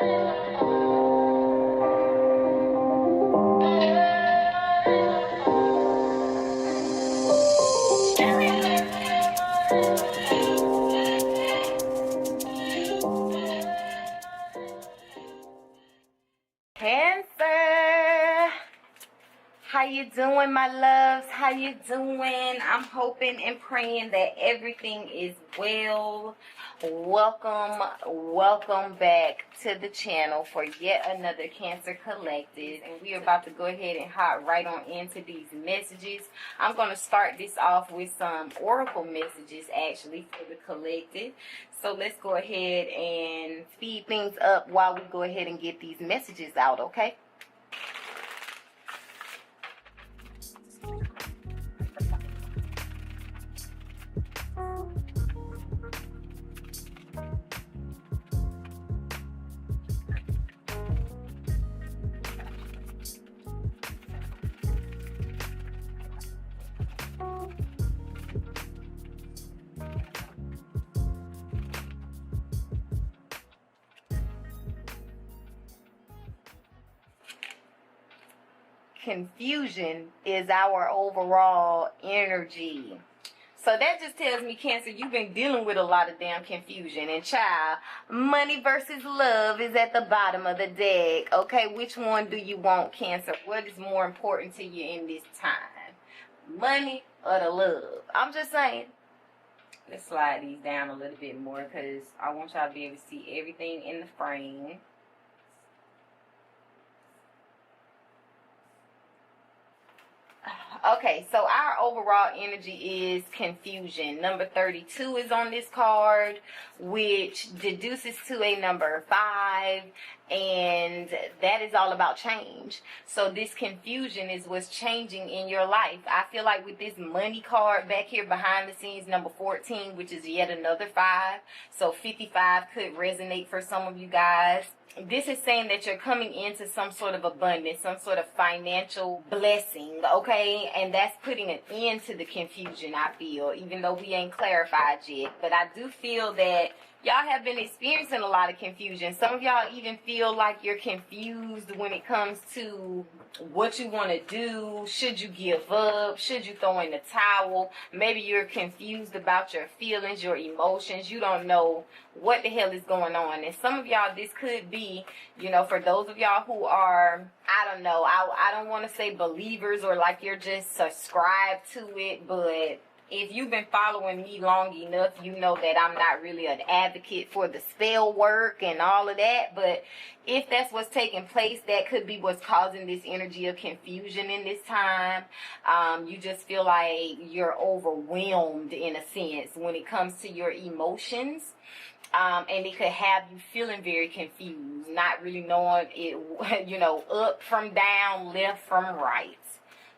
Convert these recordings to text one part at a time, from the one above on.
Cancer, how you doing, my loves? How you doing? I'm hoping and praying that everything is well. Welcome back to the channel for yet another Cancer Collective, and we are about to go ahead and hop right on into these messages. I'm going to start this off with some oracle messages actually for the collective. So let's go ahead and speed things up while we go ahead and get these messages out, okay? Confusion is our overall energy. So that just tells me, Cancer, you've been dealing with a lot of damn confusion. And child, money versus love is at the bottom of the deck. Okay, which one do you want, Cancer? What is more important to you in this time? Money or the love? I'm just saying. Let's slide these down a little bit more because I want y'all to be able to see everything in the frame. Okay, so our overall energy is confusion. Number 32 is on this card, which deduces to a number 5, and that is all about change. So this confusion is what's changing in your life. I feel like with this money card back here behind the scenes, number 14, which is yet another 5. So 55 could resonate for some of you guys. This is saying that you're coming into some sort of abundance, some sort of financial blessing, okay? And that's putting an end to the confusion, I feel, even though we ain't clarified yet. But I do feel that y'all have been experiencing a lot of confusion. Some of y'all even feel like you're confused when it comes to what you want to do. Should you give up? Should you throw in the towel? Maybe you're confused about your feelings, your emotions. You don't know what the hell is going on. And some of y'all, this could be, you know, for those of y'all who are, I don't know, I don't want to say believers or like you're just subscribed to it, but if you've been following me long enough, you know that I'm not really an advocate for the spell work and all of that. But if that's what's taking place, that could be what's causing this energy of confusion in this time. You just feel like you're overwhelmed in a sense when it comes to your emotions. And it could have you feeling very confused, not really knowing it, you know, up from down, left from right.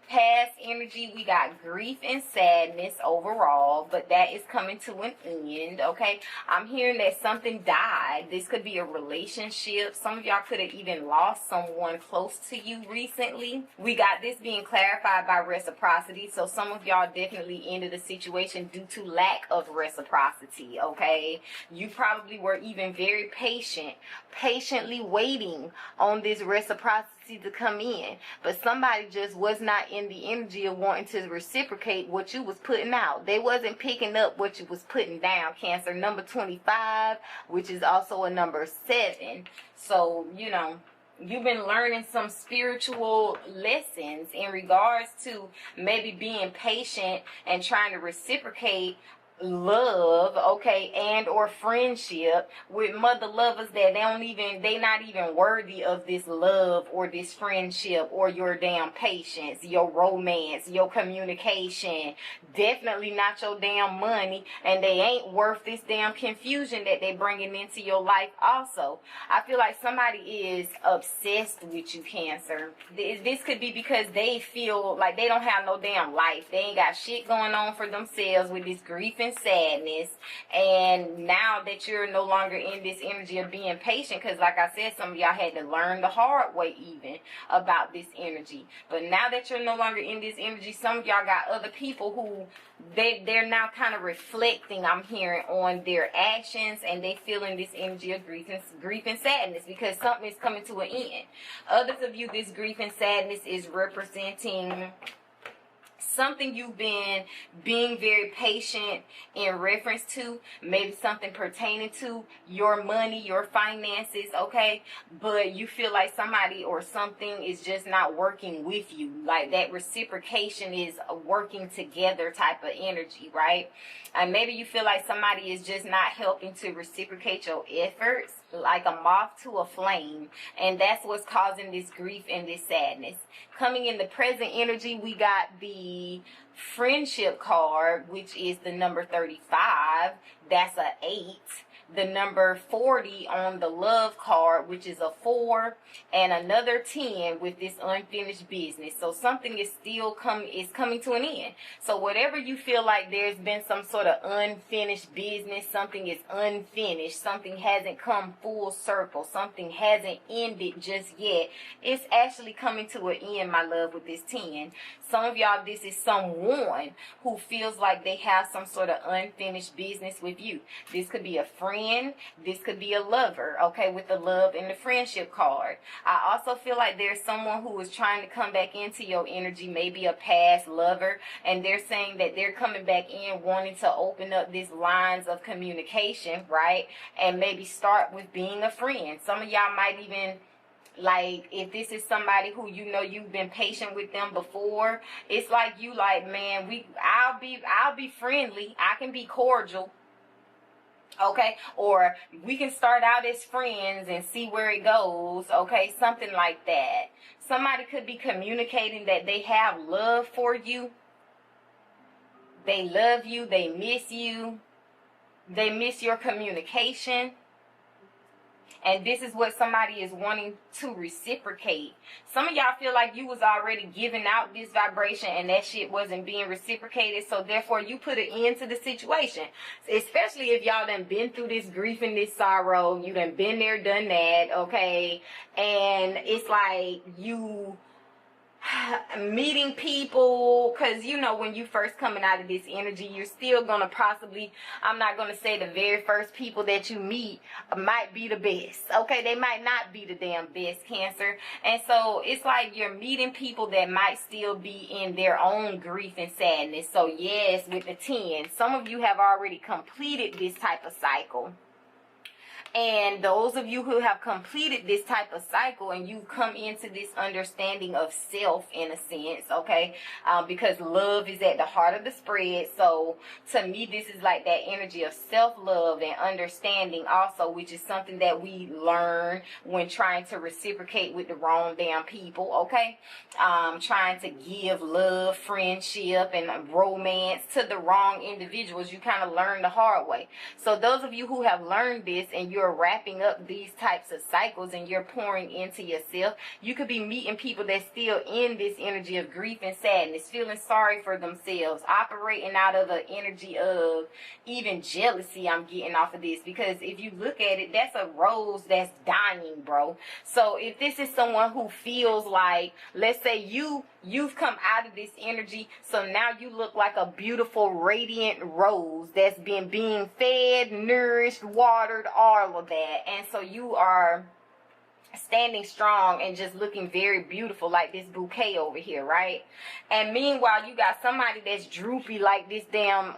Past energy, we got grief and sadness overall, but that is coming to an end, okay? I'm hearing that something died. This could be a relationship. Some of y'all could have even lost someone close to you recently. We got this being clarified by reciprocity, so some of y'all definitely ended a situation due to lack of reciprocity, okay? You probably were even very patiently waiting on this reciprocity to come in, but somebody just was not in the energy of wanting to reciprocate what you was putting out. They wasn't picking up what you was putting down, Cancer. Number 25, which is also a number 7. So, you know, you've been learning some spiritual lessons in regards to maybe being patient and trying to reciprocate love, okay, and or friendship with mother lovers that they not even worthy of this love or this friendship or your damn patience, your romance, your communication, definitely not your damn money, and they ain't worth this damn confusion that they bringing into your life also. I feel like somebody is obsessed with you, Cancer. This could be because they feel like they don't have no damn life. They ain't got shit going on for themselves with this grief and sadness. And now that you're no longer in this energy of being patient, because like I said, some of y'all had to learn the hard way even about this energy. But now that you're no longer in this energy, some of y'all got other people who they're now kind of reflecting, I'm hearing, on their actions, and they feeling this energy of grief and sadness because something is coming to an end. Others of you, this grief and sadness is representing something you've been being very patient in reference to, maybe something pertaining to your money, your finances, okay? But you feel like somebody or something is just not working with you. Like that reciprocation is a working together type of energy, right? And maybe you feel like somebody is just not helping to reciprocate your efforts, like a moth to a flame, and that's what's causing this grief and this sadness. Coming in the present energy, we got the friendship card, which is the number 35. That's a 8. The number 40 on the love card, which is a 4, and another 10 with this unfinished business. So something is still coming to an end. So whatever you feel like there's been some sort of unfinished business, something is unfinished, something hasn't come full circle, something hasn't ended just yet, it's actually coming to an end, my love, with this 10. Some of y'all, this is someone who feels like they have some sort of unfinished business with you. This could be a friend. This could be a lover, okay, with the love and the friendship card. I also feel like there's someone who is trying to come back into your energy, maybe a past lover, and they're saying that they're coming back in wanting to open up these lines of communication, right, and maybe start with being a friend. Some of y'all might even, like, if this is somebody who you know you've been patient with them before, it's like you like, man, I'll be friendly, I can be cordial, okay, or we can start out as friends and see where it goes, okay, something like that. Somebody could be communicating that they have love for you, they love you, they miss you, they miss your communication. And this is what somebody is wanting to reciprocate. Some of y'all feel like you was already giving out this vibration and that shit wasn't being reciprocated. So therefore you put an end to the situation. Especially if y'all done been through this grief and this sorrow. You done been there, done that, okay? And it's like you meeting people, because you know when you first coming out of this energy, you're still gonna possibly, I'm not gonna say the very first people that you meet might be the best, okay? They might not be the damn best, Cancer. And so it's like you're meeting people that might still be in their own grief and sadness. So yes, with the 10, some of you have already completed this type of cycle. And those of you who have completed this type of cycle and you come into this understanding of self in a sense, okay, because love is at the heart of the spread. So to me, this is like that energy of self-love and understanding also, which is something that we learn when trying to reciprocate with the wrong damn people, okay? Trying to give love, friendship, and romance to the wrong individuals. You kind of learn the hard way. So those of you who have learned this and you're wrapping up these types of cycles and you're pouring into yourself, you could be meeting people that's still in this energy of grief and sadness, feeling sorry for themselves, operating out of the energy of even jealousy. I'm getting off of this because if you look at it, that's a rose that's dying, bro. So if this is someone who feels like, let's say you've come out of this energy, so now you look like a beautiful radiant rose that's been being fed, nourished, watered, all of that, and so you are standing strong and just looking very beautiful like this bouquet over here, right? And meanwhile you got somebody that's droopy like this damn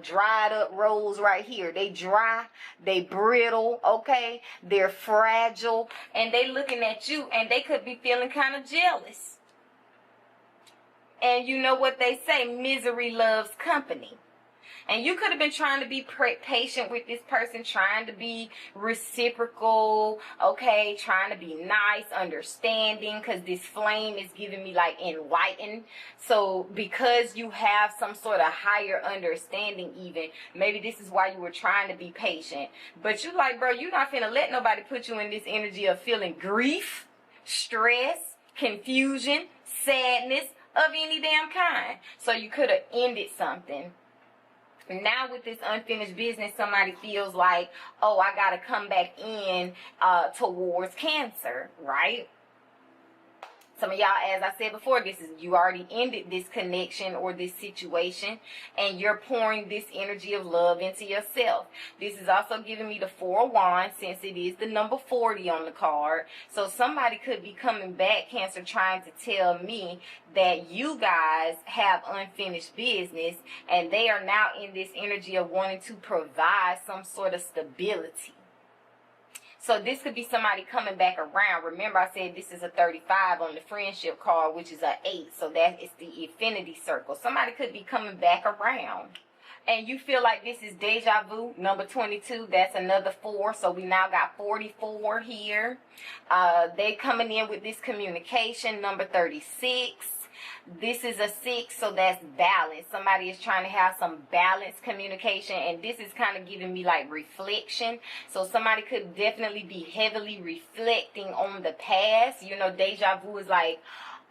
dried up rose right here. They dry, they brittle, okay, they're fragile, and they looking at you and they could be feeling kind of jealous. And you know what they say, misery loves company. And you could have been trying to be patient with this person, trying to be reciprocal, okay, trying to be nice, understanding, because this flame is giving me like enlightened. So because you have some sort of higher understanding even, maybe this is why you were trying to be patient. But you like, bro, you're not finna let nobody put you in this energy of feeling grief, stress, confusion, sadness of any damn kind. So you could have ended something. Now with this unfinished business, somebody feels like, oh, I got to come back in towards Cancer, right? Some of y'all, as I said before, you already ended this connection or this situation, and you're pouring this energy of love into yourself. This is also giving me the 4 of Wands, since it is the number 40 on the card. So somebody could be coming back, Cancer, trying to tell me that you guys have unfinished business, and they are now in this energy of wanting to provide some sort of stability. So this could be somebody coming back around. Remember, I said this is a 35 on the friendship card, which is an 8. So that is the infinity circle. Somebody could be coming back around. And you feel like this is deja vu, number 22. That's another 4. So we now got 44 here. They coming in with this communication, number 36. This is a 6, so that's balance. Somebody is trying to have some balanced communication, and this is kind of giving me like reflection. So somebody could definitely be heavily reflecting on the past. You know, deja vu is like,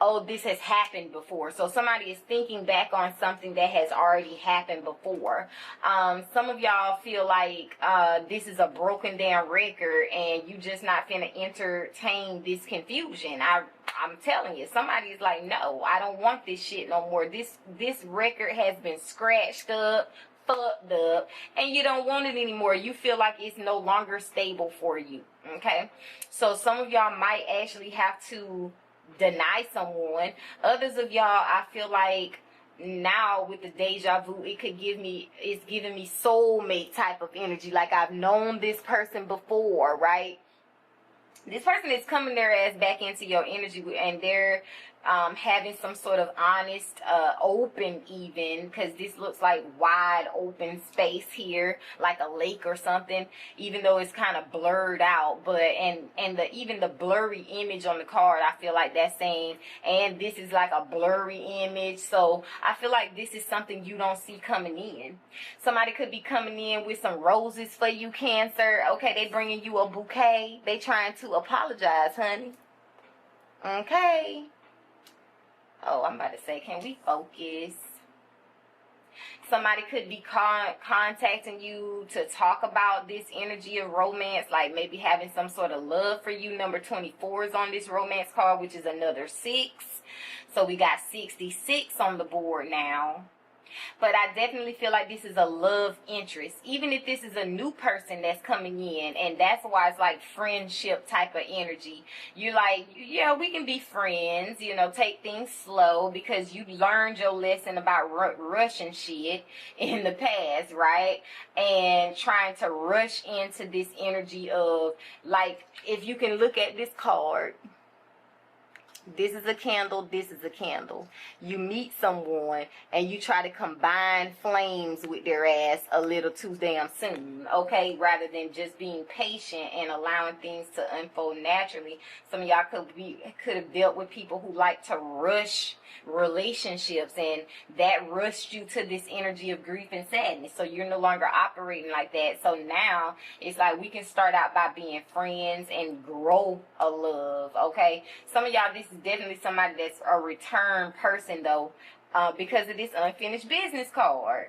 oh, this has happened before. So somebody is thinking back on something that has already happened before. Some of y'all feel like this is a broken down record, and you just not finna entertain this confusion. I'm telling you, somebody is like, no, I don't want this shit no more. This record has been scratched up, fucked up, and you don't want it anymore. You feel like it's no longer stable for you. Okay? So some of y'all might actually have to deny someone. Others of y'all, I feel like now with the deja vu, it's giving me soulmate type of energy. Like I've known this person before, right? This person is coming their ass back into your energy, and they're having some sort of honest, open even, because this looks like wide open space here, like a lake or something, even though it's kind of blurred out. But even the blurry image on the card, I feel like that's saying, and this is like a blurry image. So I feel like this is something you don't see coming in. Somebody could be coming in with some roses for you, Cancer. Okay, they bringing you a bouquet. They trying to apologize, honey. Okay. Oh, I'm about to say, can we focus? Somebody could be contacting you to talk about this energy of romance, like maybe having some sort of love for you. Number 24 is on this romance card, which is another 6. So we got 66 on the board now. But I definitely feel like this is a love interest, even if this is a new person that's coming in, and that's why it's like friendship type of energy. You're like, yeah, we can be friends, you know, take things slow, because you learned your lesson about rushing shit in the past, right? And trying to rush into this energy of, like, if you can look at this card, this is a candle, this is a candle. You meet someone and you try to combine flames with their ass a little too damn soon, okay? Rather than just being patient and allowing things to unfold naturally. Some of y'all could have dealt with people who like to rush relationships, and that rushed you to this energy of grief and sadness. So you're no longer operating like that. So now it's like we can start out by being friends and grow a love, okay? Some of y'all, this is definitely somebody that's a return person though, because of this unfinished business card.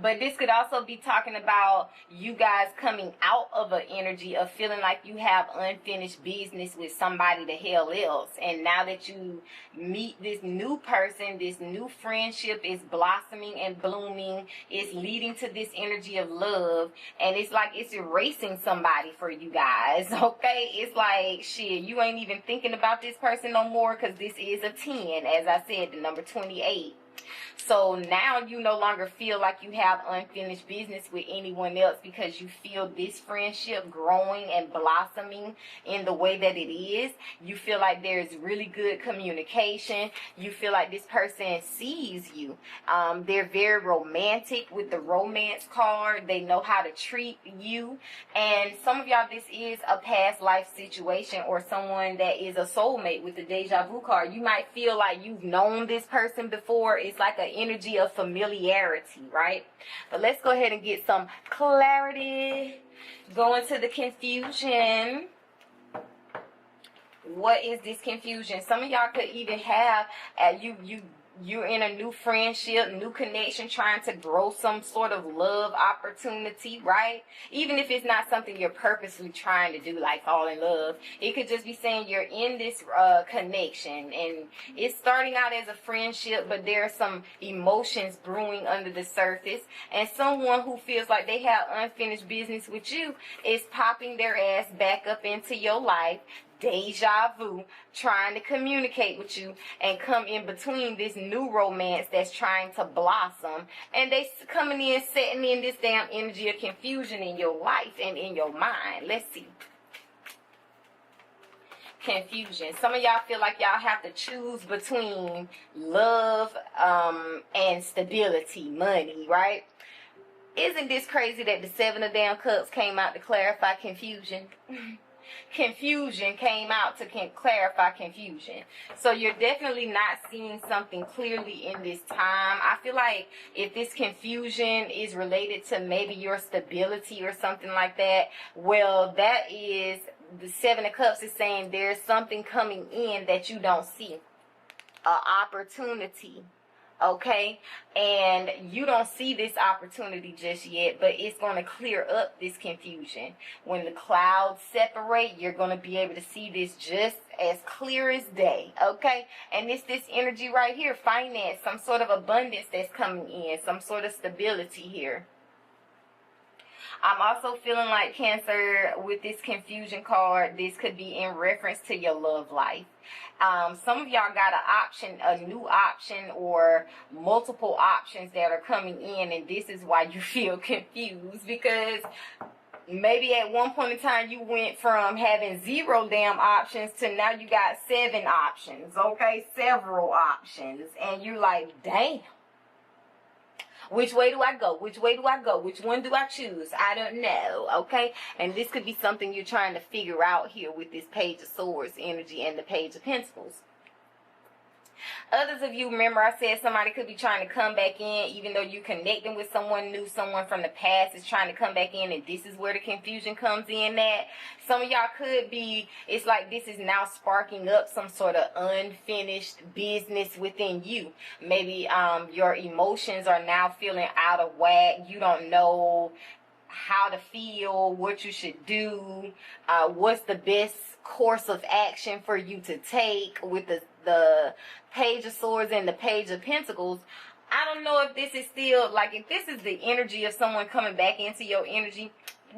But this could also be talking about you guys coming out of an energy of feeling like you have unfinished business with somebody the hell else. And now that you meet this new person, this new friendship is blossoming and blooming. It's leading to this energy of love. And it's like it's erasing somebody for you guys, okay? It's like, shit, you ain't even thinking about this person no more, because this is a 10, as I said, the number 28. So now you no longer feel like you have unfinished business with anyone else, because you feel this friendship growing and blossoming in the way that it is. You feel like there's really good communication. You feel like this person sees you. They're very romantic with the romance card. They know how to treat you. And some of y'all, this is a past life situation, or someone that is a soulmate with the deja vu card. You might feel like you've known this person before. It's like an energy of familiarity, right? But let's go ahead and get some clarity. Go into the confusion. What is this confusion? Some of y'all could even have you're in a new friendship, new connection, trying to grow some sort of love opportunity, right? Even if it's not something you're purposely trying to do, like fall in love. It could just be saying you're in this connection, and it's starting out as a friendship, but there are some emotions brewing under the surface, and someone who feels like they have unfinished business with you is popping their ass back up into your life, deja vu, trying to communicate with you and come in between this new romance that's trying to blossom, and they coming in, setting in this damn energy of confusion in your life and in your mind. Let's see. Confusion. Some of y'all feel like y'all have to choose between love and stability, money, right? Isn't this crazy that the 7 of damn cups came out to clarify confusion? Confusion came out to clarify confusion. So you're definitely not seeing something clearly in this time. I feel like if this confusion is related to maybe your stability or something like that, well, that is, the 7 of cups is saying there's something coming in that you don't see. An opportunity. Okay, and you don't see this opportunity just yet, but it's going to clear up this confusion. When the clouds separate, you're going to be able to see this just as clear as day. Okay, and it's this energy right here, finance, some sort of abundance that's coming in, some sort of stability here. I'm also feeling like, Cancer, with this confusion card, this could be in reference to your love life. Some of y'all got an option, a new option, or multiple options that are coming in, and this is why you feel confused, because maybe at one point in time you went from having 0 damn options to now you got 7 options, okay? Several options, and you're like, damn. Which way do I go? Which way do I go? Which one do I choose? I don't know, okay? And this could be something you're trying to figure out here with this Page of Swords energy and the Page of Pentacles. Others of you, remember I said somebody could be trying to come back in, even though you're connecting with someone new, someone from the past is trying to come back in, and this is where the confusion comes in at. Some of y'all could be, it's like this is now sparking up some sort of unfinished business within you. Maybe your emotions are now feeling out of whack. You don't know how to feel, what you should do, what's the best course of action for you to take with the Page of Swords and the Page of Pentacles. I don't know if this is still, like, if this is the energy of someone coming back into your energy,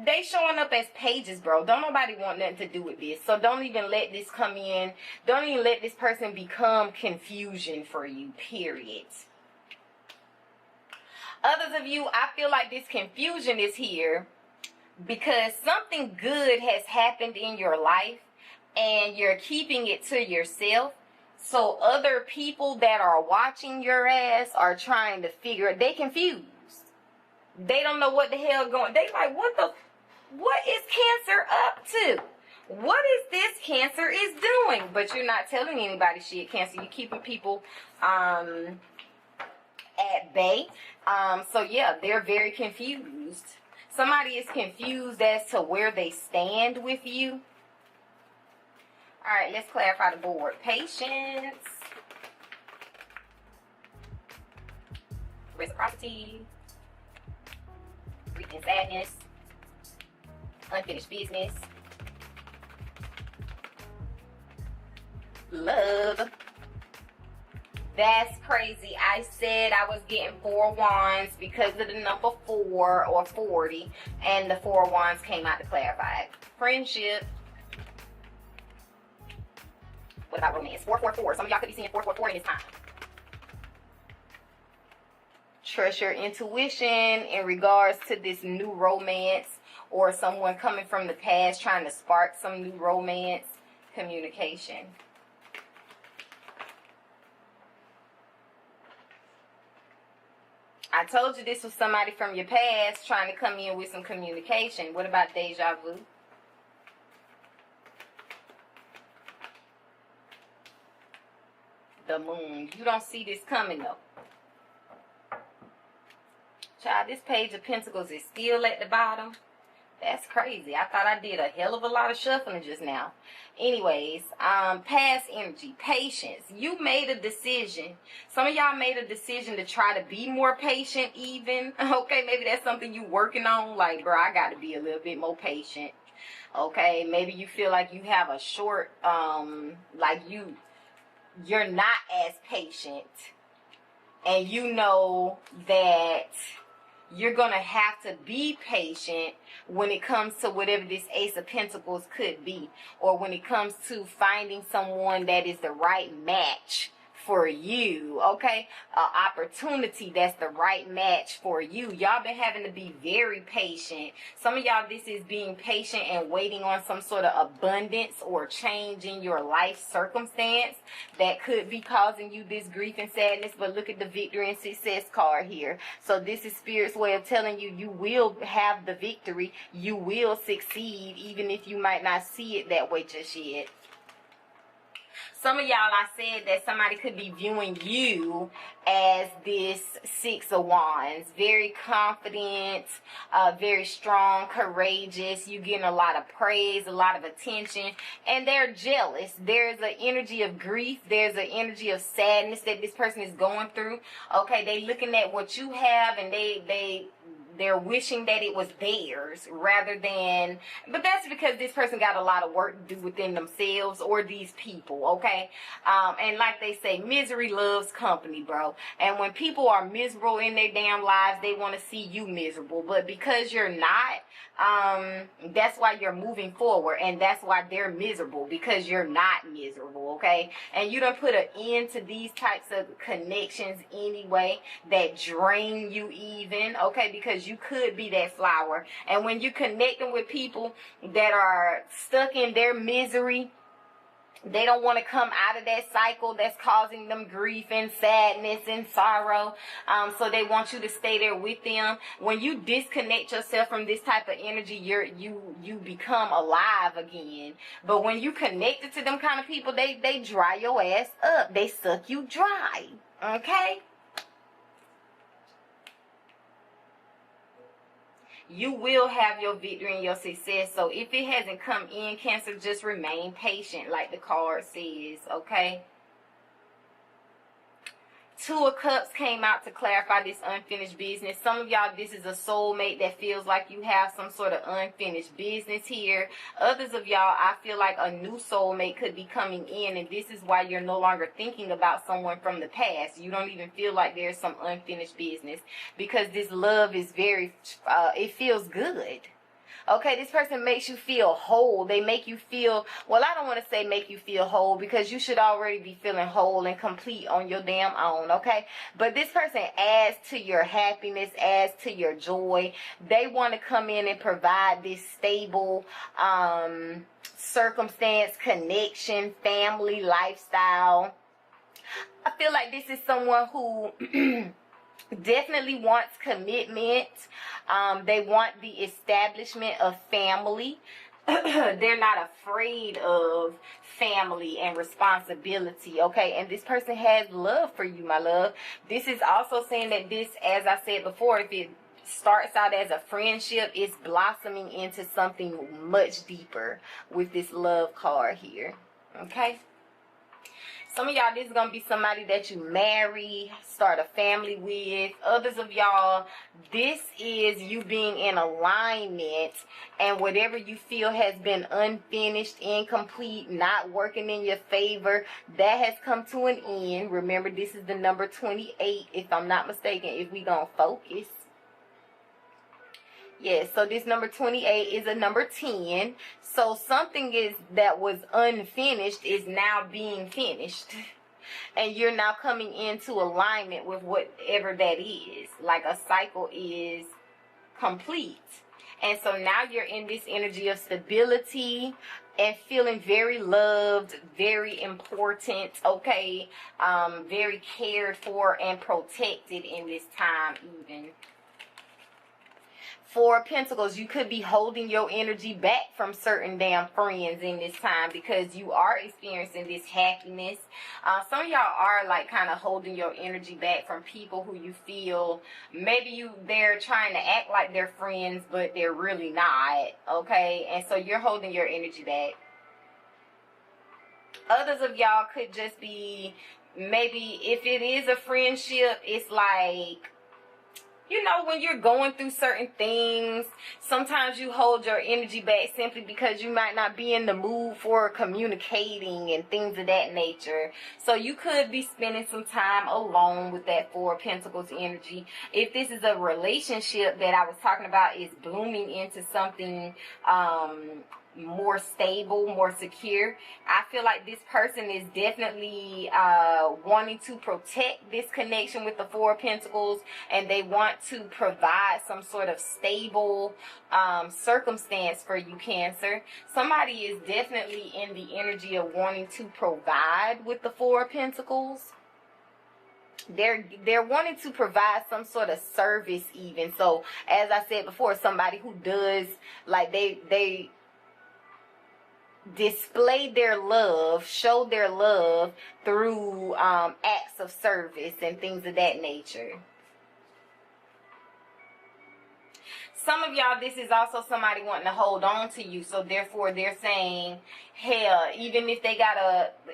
they showing up as pages, bro. Don't nobody want nothing to do with this. So don't even let this come in. Don't even let this person become confusion for you, period. Others of you, I feel like this confusion is here because something good has happened in your life and you're keeping it to yourself. So other people that are watching your ass are trying to figure it. They confused. They don't know what the hell going. They like, what is Cancer up to? What is this Cancer is doing? But you're not telling anybody shit, Cancer. You're keeping people at bay. So yeah, they're very confused. Somebody is confused as to where they stand with you. All right, let's clarify the board. Patience, reciprocity, grief and sadness, unfinished business, love. That's crazy. I said I was getting 4 wands because of the number 4 or 40, and the 4 wands came out to clarify it. Friendship. What about romance? 444. Some of y'all could be seeing 444 in this time. Trust your intuition in regards to this new romance, or someone coming from the past trying to spark some new romance. Communication. I told you this was somebody from your past trying to come in with some communication. What about deja vu? The moon. You don't see this coming though. Child, this Page of Pentacles is still at the bottom. That's crazy. I thought I did a hell of a lot of shuffling just now. Anyways, past energy, patience. You made a decision. Some of y'all made a decision to try to be more patient even. Okay, maybe that's something you working on. Like, bro, I got to be a little bit more patient. Okay, maybe you feel like you have a short, like you're not as patient. And you know that you're going to have to be patient when it comes to whatever this Ace of Pentacles could be. Or when it comes to finding someone that is the right match for you, okay? Opportunity that's the right match for you. Y'all been having to be very patient. Some of y'all, this is being patient and waiting on some sort of abundance or change in your life circumstance that could be causing you this grief and sadness. But look at the victory and success card here. So this is Spirit's way of telling you, you will have the victory. You will succeed, even if you might not see it that way just yet. Some of y'all, I said that somebody could be viewing you as this Six of Wands. Very confident, very strong, courageous. You getting a lot of praise, a lot of attention. And they're jealous. There's an energy of grief. There's an energy of sadness that this person is going through. Okay, they looking at what you have and they're wishing that it was theirs rather than, but that's because this person got a lot of work to do within themselves or these people, okay? And like they say, misery loves company, bro. And when people are miserable in their damn lives, they want to see you miserable. But because you're not, that's why you're moving forward, and that's why they're miserable, because you're not miserable, okay? And you done put an end to these types of connections anyway that drain you even, okay? Because you could be that flower. And when you're connecting with people that are stuck in their misery, they don't want to come out of that cycle that's causing them grief and sadness and sorrow. So they want you to stay there with them. When you disconnect yourself from this type of energy, you become alive again. But when you connected to them kind of people, they dry your ass up. They suck you dry. Okay? You will have your victory and your success. So if it hasn't come in, Cancer, just remain patient like the card says, okay? Two of Cups came out to clarify this unfinished business. Some of y'all, this is a soulmate that feels like you have some sort of unfinished business here. Others of y'all, I feel like a new soulmate could be coming in, and this is why you're no longer thinking about someone from the past. You don't even feel like there's some unfinished business, because this love is very, it feels good. Okay, this person makes you feel whole. They make you feel, well, I don't want to say make you feel whole, because you should already be feeling whole and complete on your damn own, okay? But this person adds to your happiness, adds to your joy. They want to come in and provide this stable circumstance, connection, family, lifestyle. I feel like this is someone who definitely wants commitment. They want the establishment of family. They're not afraid of family and responsibility, okay? And this person has love for you, my love. This is also saying that this, as I said before, if it starts out as a friendship, it's blossoming into something much deeper with this love card here, okay? Some of y'all, this is going to be somebody that you marry, start a family with. Others of y'all, this is you being in alignment, and whatever you feel has been unfinished, incomplete, not working in your favor, that has come to an end. Remember, this is the number 28, if I'm not mistaken, if we going to focus. Yes, so this number 28 is a number 10. So something is that was unfinished is now being finished. And you're now coming into alignment with whatever that is. Like a cycle is complete. And so now you're in this energy of stability and feeling very loved, very important, okay? Very cared for and protected in this time even. Four of Pentacles, you could be holding your energy back from certain damn friends in this time because you are experiencing this happiness. Some of y'all are like kind of holding your energy back from people who you feel maybe they're trying to act like they're friends, but they're really not, okay? And so you're holding your energy back. Others of y'all could just be, maybe if it is a friendship, it's like, you know, when you're going through certain things, sometimes you hold your energy back simply because you might not be in the mood for communicating and things of that nature. So you could be spending some time alone with that Four of Pentacles energy. If this is a relationship that I was talking about is blooming into something more stable, more secure, I feel like this person is definitely wanting to protect this connection with the Four of Pentacles, and they want to provide some sort of stable circumstance for you, Cancer. Somebody is definitely in the energy of wanting to provide with the Four of Pentacles. They're wanting to provide some sort of service even. So as I said before, somebody who does, like, they display their love, show their love through acts of service and things of that nature. Some of y'all, this is also somebody wanting to hold on to you. So therefore they're saying, hell, even if they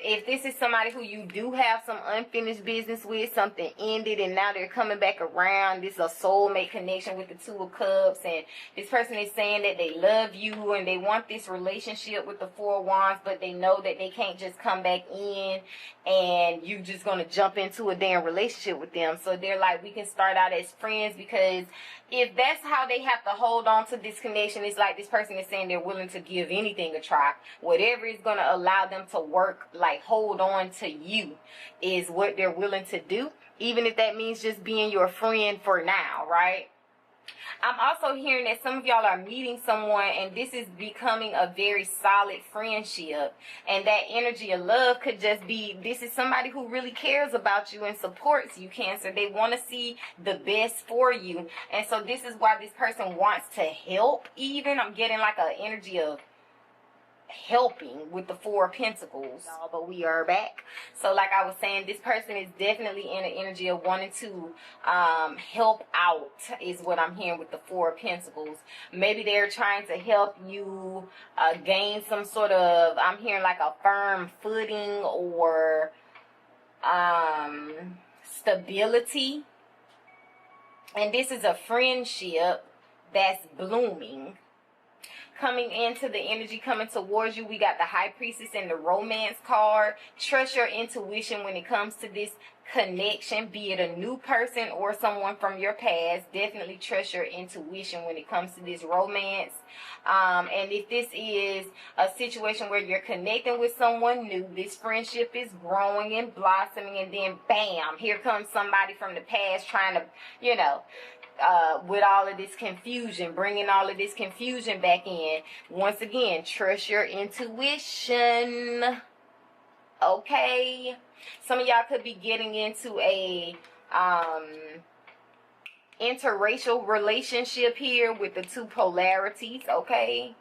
if this is somebody who you do have some unfinished business with, something ended and now they're coming back around, this is a soulmate connection with the Two of Cups, and this person is saying that they love you and they want this relationship with the Four of Wands, but they know that they can't just come back in and you just gonna jump into a damn relationship with them. So they're like, we can start out as friends, because if that's how they have to hold on to this connection, it's like this person is saying they're willing to give anything a try. Whatever is going to allow them to work, like hold on to you, is what they're willing to do. Even if that means just being your friend for now, right? I'm also hearing that some of y'all are meeting someone and this is becoming a very solid friendship. And that energy of love could just be, this is somebody who really cares about you and supports you, Cancer. They want to see the best for you. And so this is why this person wants to help even. I'm getting like an energy of helping with the Four of Pentacles, but we are back. So like I was saying, this person is definitely in an energy of wanting to help out, is what I'm hearing with the Four of Pentacles. Maybe they're trying to help you gain some sort of, I'm hearing like a firm footing or stability. And this is a friendship that's blooming. Coming into the energy, coming towards you, we got the High Priestess and the Romance card. Trust your intuition when it comes to this connection, be it a new person or someone from your past. Definitely trust your intuition when it comes to this romance. And if this is a situation where you're connecting with someone new, this friendship is growing and blossoming, and then bam, here comes somebody from the past trying to, you know, with all of this confusion, bringing all of this confusion back in. Once again, trust your intuition. Okay? Some of y'all could be getting into a interracial relationship here with the two polarities, okay?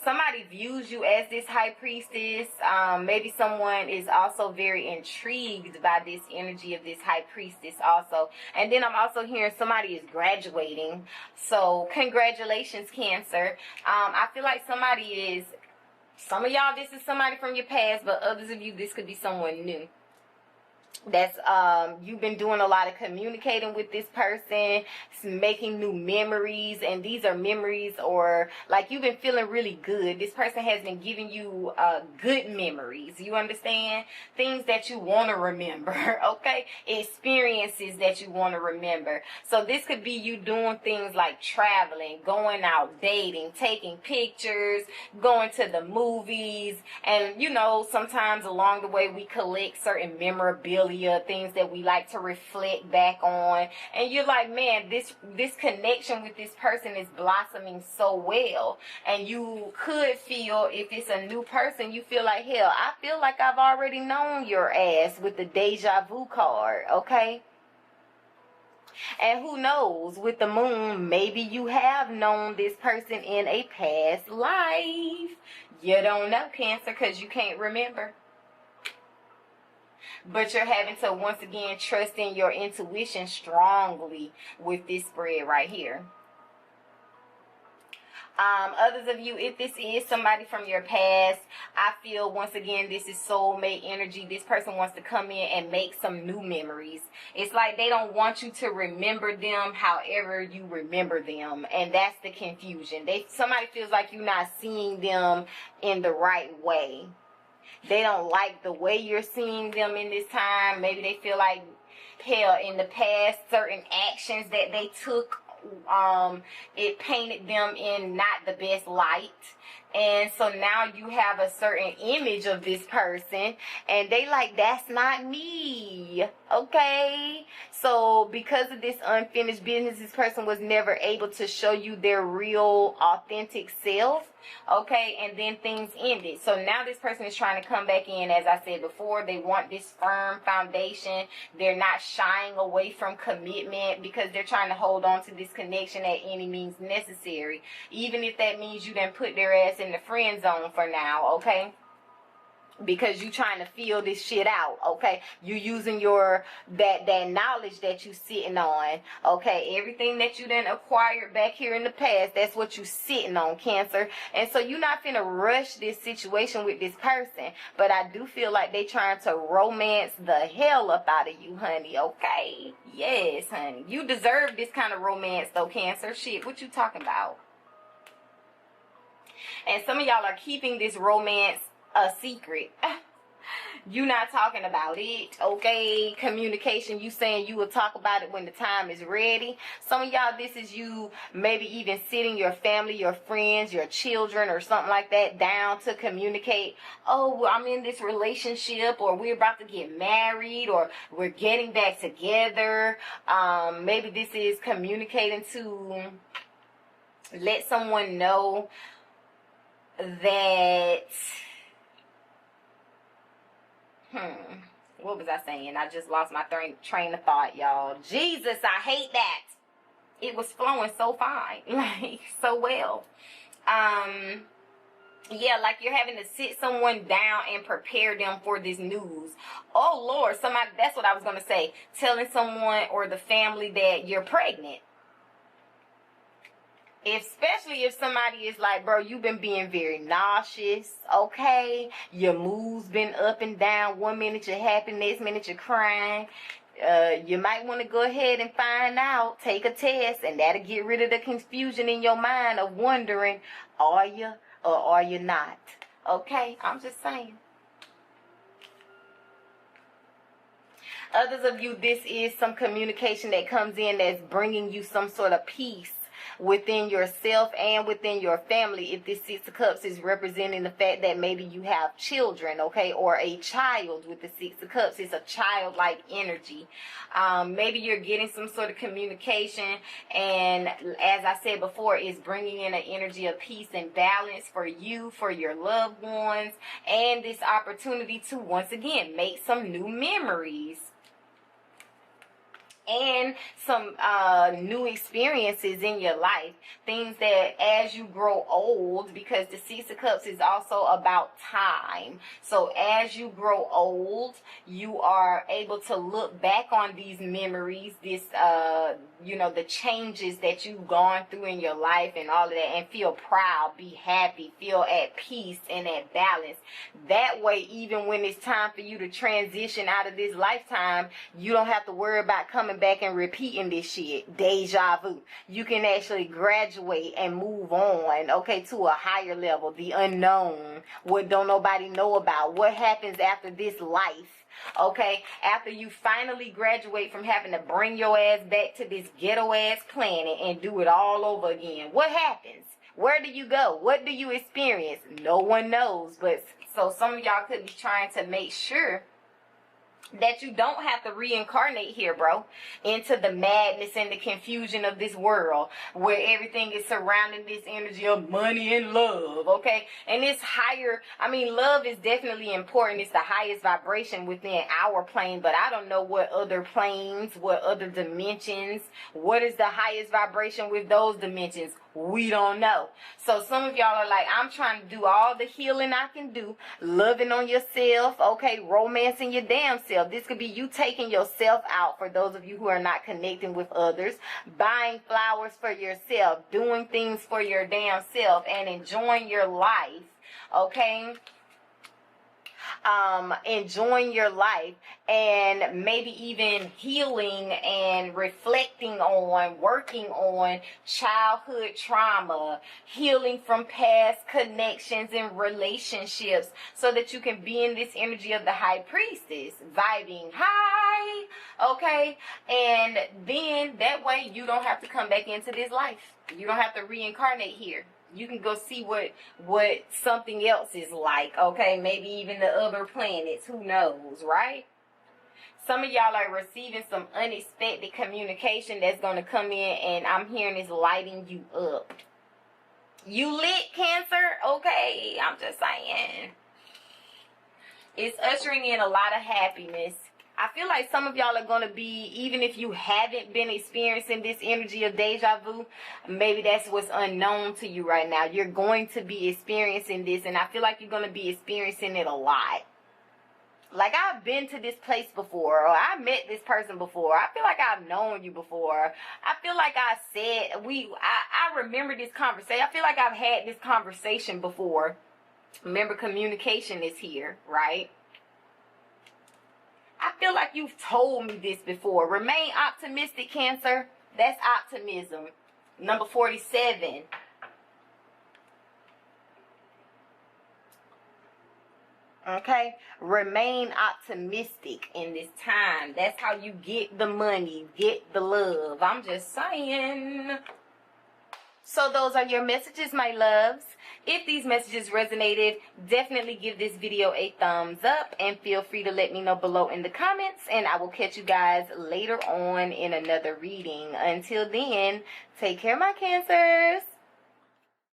Somebody views you as this High Priestess. Maybe someone is also very intrigued by this energy of this High Priestess also. And then I'm also hearing somebody is graduating. So congratulations, Cancer. I feel like somebody is, some of y'all, this is somebody from your past, but others of you, this could be someone new. That's you've been doing a lot of communicating with this person, making new memories, and these are memories, or like you've been feeling really good. This person has been giving you good memories, you understand, things that you want to remember, okay, experiences that you want to remember. So this could be you doing things like traveling, going out, dating, taking pictures, going to the movies, and you know, sometimes along the way we collect certain memorabilia, things that we like to reflect back on, and you're like, man, this connection with this person is blossoming so well. And you could feel, if it's a new person, you feel like, hell, I feel like I've already known your ass, with the deja vu card, okay? And who knows, with the moon, maybe you have known this person in a past life. You don't know, Cancer, because you can't remember. But you're having to, once again, trust in your intuition strongly with this spread right here. Others of you, if this is somebody from your past, I feel, once again, this is soulmate energy. This person wants to come in and make some new memories. It's like they don't want you to remember them however you remember them, and that's the confusion. Somebody feels like you're not seeing them in the right way. They don't like the way you're seeing them in this time. Maybe they feel like, hell, in the past, certain actions that they took, it painted them in not the best light. And so now you have a certain image of this person, and they like, that's not me, okay? So because of this unfinished business, this person was never able to show you their real, authentic self, okay? And then things ended. So now this person is trying to come back in. As I said before, they want this firm foundation. They're not shying away from commitment because they're trying to hold on to this connection at any means necessary, even if that means you done put their ass in the friend zone for now, okay? Because you trying to feel this shit out, okay? You using your that knowledge that you sitting on, okay? Everything that you done acquired back here in the past, that's what you sitting on, Cancer. And so you're not finna rush this situation with this person, but I do feel like they trying to romance the hell up out of you, honey, okay? Yes, honey. You deserve this kind of romance though, Cancer. Shit, what you talking about? And some of y'all are keeping this romance a secret. You not talking about it, okay? Communication, you saying you will talk about it when the time is ready. Some of y'all, this is you maybe even sitting your family, your friends, your children, or something like that down to communicate. Oh, well, I'm in this relationship, or we're about to get married, or we're getting back together. Maybe this is communicating to let someone know that, what was I saying? I just lost my train of thought, y'all. Jesus, I hate that. It was flowing so fine, like so well. Yeah, like you're having to sit someone down and prepare them for this news. Oh Lord, somebody, that's what I was gonna say. Telling someone or the family that you're pregnant. Especially if somebody is like, bro, you've been being very nauseous, okay? Your mood's been up and down. One minute you're happy, next minute you're crying. You might want to go ahead and find out, take a test, and that'll get rid of the confusion in your mind of wondering, are you or are you not? Okay, I'm just saying. Others of you, this is some communication that comes in that's bringing you some sort of peace within yourself and within your family. If this Six of Cups is representing the fact that maybe you have children, okay, or a child with the Six of Cups, it's a childlike energy. Maybe you're getting some sort of communication, and as I said before, it's bringing in an energy of peace and balance for you, for your loved ones, and this opportunity to once again make some new memories and some new experiences in your life. Things that as you grow old, because the Six of Cups is also about time. So as you grow old, you are able to look back on these memories, this, you know, the changes that you've gone through in your life and all of that, and feel proud, be happy, feel at peace and at balance. That way, even when it's time for you to transition out of this lifetime, you don't have to worry about coming back and repeating this shit. Deja vu. You can actually graduate and move on, okay, to a higher level, the unknown, what don't nobody know about, what happens after this life, okay, after you finally graduate from having to bring your ass back to this ghetto ass planet and do it all over again. What happens? Where do you go? What do you experience? No one knows. But so some of y'all could be trying to make sure that you don't have to reincarnate here, bro, into the madness and the confusion of this world where everything is surrounding this energy of money and love, okay? And it's higher, I mean, love is definitely important. It's the highest vibration within our plane, but I don't know what other planes, what other dimensions, what is the highest vibration with those dimensions? We don't know. So some of y'all are like, I'm trying to do all the healing I can do, loving on yourself, okay, romancing your damn self. This could be you taking yourself out for those of you who are not connecting with others, buying flowers for yourself, doing things for your damn self, and enjoying your life, okay? Enjoying your life, and maybe even healing and reflecting on, working on childhood trauma, healing from past connections and relationships, so that you can be in this energy of the high priestess, vibing high, okay? And then that way you don't have to come back into this life. You don't have to reincarnate here. You can go see what something else is like, okay? Maybe even the other planets, who knows, right? Some of y'all are receiving some unexpected communication that's going to come in, and I'm hearing it's lighting you up. You lit, Cancer? Okay, I'm just saying. It's ushering in a lot of happiness. I feel like some of y'all are going to be, even if you haven't been experiencing this energy of deja vu, maybe that's what's unknown to you right now. You're going to be experiencing this, and I feel like you're going to be experiencing it a lot. Like, I've been to this place before, or I met this person before. I feel like I've known you before. I feel like I said, I remember this conversation. I feel like I've had this conversation before. Remember, communication is here, right? I feel like you've told me this before. Remain optimistic, Cancer. That's optimism. Number 47. Okay? Remain optimistic in this time. That's how you get the money, get the love. I'm just saying. So those are your messages, my loves. If these messages resonated, definitely give this video a thumbs up, and feel free to let me know below in the comments, and I will catch you guys later on in another reading. Until then, take care, my Cancers.